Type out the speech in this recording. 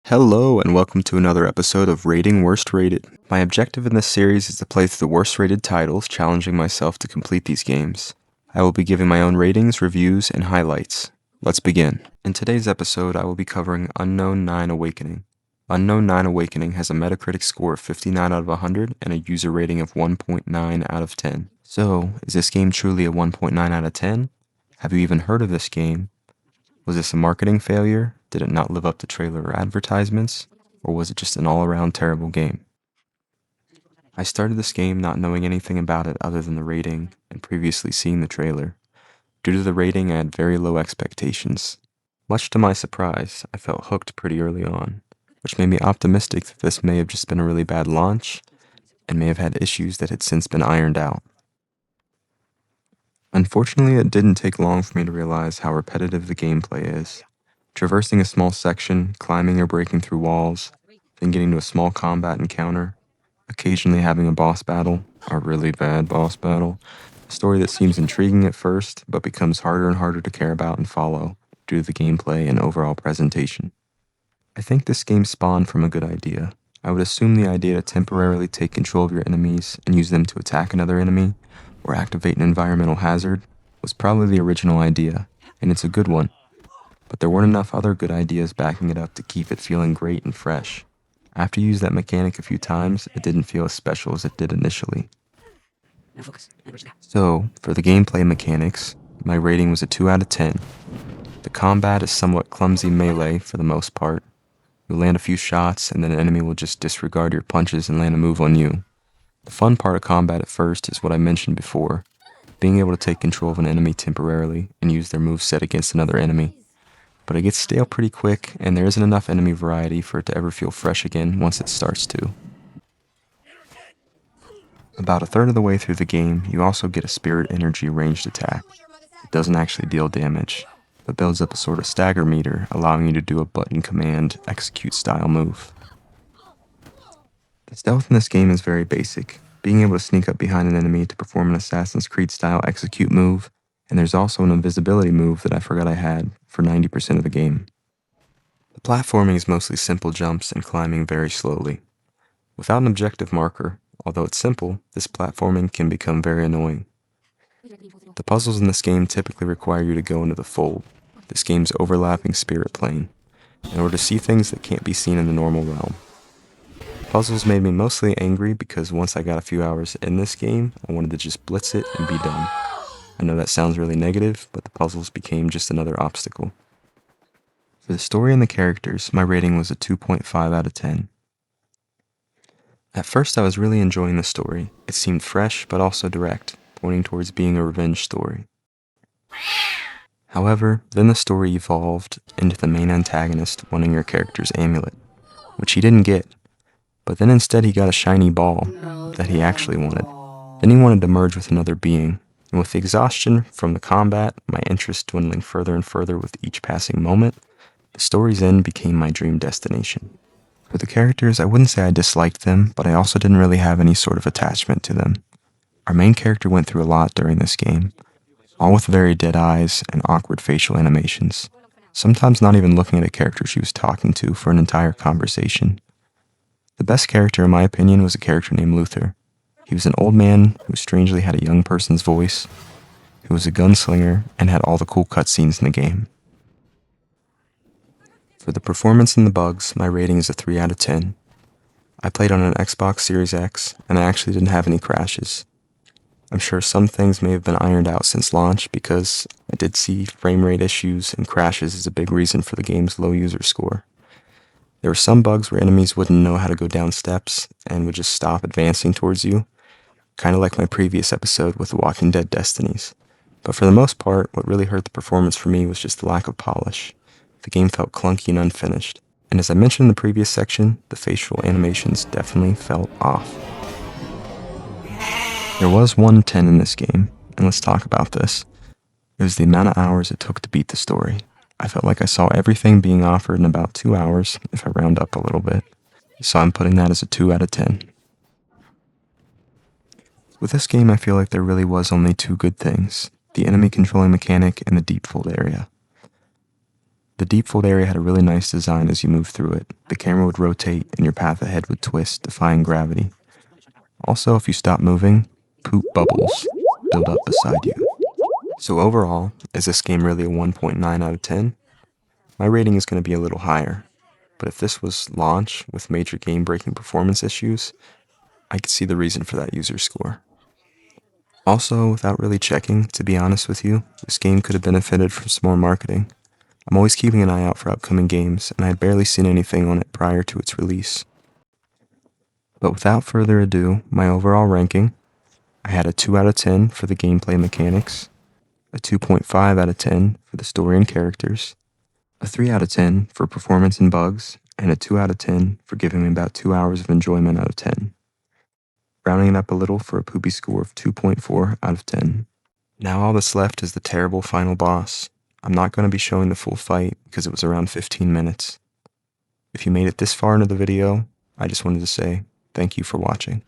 Hello, and welcome to another episode of Rating Worst Rated. My objective in this series is to play through the worst rated titles, challenging myself to complete these games. I will be giving my own ratings, reviews, and highlights. Let's begin. In today's episode, I will be covering Unknown 9 Awakening. Unknown 9 Awakening has a Metacritic score of 59 out of 100 and a user rating of 1.9 out of 10. So, is this game truly a 1.9 out of 10? Have you even heard of this game? Was this a marketing failure? Did it not live up to trailer or advertisements? Or was it just an all-around terrible game? I started this game not knowing anything about it other than the rating and previously seeing the trailer. Due to the rating, I had very low expectations. Much to my surprise, I felt hooked pretty early on, which made me optimistic that this may have just been a really bad launch and may have had issues that had since been ironed out. Unfortunately, it didn't take long for me to realize how repetitive the gameplay is. Traversing a small section, climbing or breaking through walls, then getting to a small combat encounter, occasionally having a boss battle, a really bad boss battle, a story that seems intriguing at first, but becomes harder and harder to care about and follow due to the gameplay and overall presentation. I think this game spawned from a good idea. I would assume the idea to temporarily take control of your enemies and use them to attack another enemy, or activate an environmental hazard, was probably the original idea, and it's a good one. But there weren't enough other good ideas backing it up to keep it feeling great and fresh. After you used that mechanic a few times, it didn't feel as special as it did initially. So, for the gameplay mechanics, my rating was a 2 out of 10. The combat is somewhat clumsy melee for the most part. You'll land a few shots and then an enemy will just disregard your punches and land a move on you. The fun part of combat at first is what I mentioned before, being able to take control of an enemy temporarily and use their moveset against another enemy. But it gets stale pretty quick, and there isn't enough enemy variety for it to ever feel fresh again once it starts to. About a third of the way through the game, you also get a spirit energy ranged attack. It doesn't actually deal damage, but builds up a sort of stagger meter, allowing you to do a button command execute style move. The stealth in this game is very basic, being able to sneak up behind an enemy to perform an Assassin's Creed style execute move, and there's also an invisibility move that I forgot I had for 90% of the game. The platforming is mostly simple jumps and climbing very slowly. Without an objective marker, although it's simple, this platforming can become very annoying. The puzzles in this game typically require you to go into the fold, this game's overlapping spirit plane, in order to see things that can't be seen in the normal realm. Puzzles made me mostly angry because once I got a few hours in this game, I wanted to just blitz it and be done. I know that sounds really negative, but the puzzles became just another obstacle. For the story and the characters, my rating was a 2.5 out of 10. At first I was really enjoying the story. It seemed fresh but also direct, pointing towards being a revenge story. However, then the story evolved into the main antagonist wanting your character's amulet, which he didn't get. But then instead he got a shiny ball that he actually wanted. Then he wanted to merge with another being, and with the exhaustion from the combat, my interest dwindling further and further with each passing moment, the story's end became my dream destination. For the characters, I wouldn't say I disliked them, but I also didn't really have any sort of attachment to them. Our main character went through a lot during this game, all with very dead eyes and awkward facial animations, sometimes not even looking at a character she was talking to for an entire conversation. The best character, in my opinion, was a character named Luther. He was an old man who strangely had a young person's voice, who was a gunslinger, and had all the cool cutscenes in the game. For the performance and the bugs, my rating is a 3 out of 10. I played on an Xbox Series X, and I actually didn't have any crashes. I'm sure some things may have been ironed out since launch because I did see frame rate issues and crashes as a big reason for the game's low user score. There were some bugs where enemies wouldn't know how to go down steps and would just stop advancing towards you, kind of like my previous episode with the Walking Dead Destinies. But for the most part, what really hurt the performance for me was just the lack of polish. The game felt clunky and unfinished, and as I mentioned in the previous section, the facial animations definitely felt off. There was one 10 in this game, and let's talk about this. It was the amount of hours it took to beat the story. I felt like I saw everything being offered in about 2 hours, if I round up a little bit, so I'm putting that as a 2 out of 10. With this game, I feel like there really was only two good things, the enemy controlling mechanic and the deep fold area. The deep fold area had a really nice design as you moved through it. The camera would rotate and your path ahead would twist, defying gravity. Also, if you stop moving, poop bubbles build up beside you. So overall, is this game really a 1.9 out of 10? My rating is going to be a little higher, but if this was launch with major game-breaking performance issues, I could see the reason for that user score. Also, without really checking, to be honest with you, this game could have benefited from some more marketing. I'm always keeping an eye out for upcoming games, and I had barely seen anything on it prior to its release. But without further ado, my overall ranking, I had a 2 out of 10 for the gameplay mechanics, a 2.5 out of 10 for the story and characters, a 3 out of 10 for performance and bugs, and a 2 out of 10 for giving me about 2 hours of enjoyment out of 10. Rounding it up a little for a poopy score of 2.4 out of 10. Now all that's left is the terrible final boss. I'm not going to be showing the full fight because it was around 15 minutes. If you made it this far into the video, I just wanted to say thank you for watching.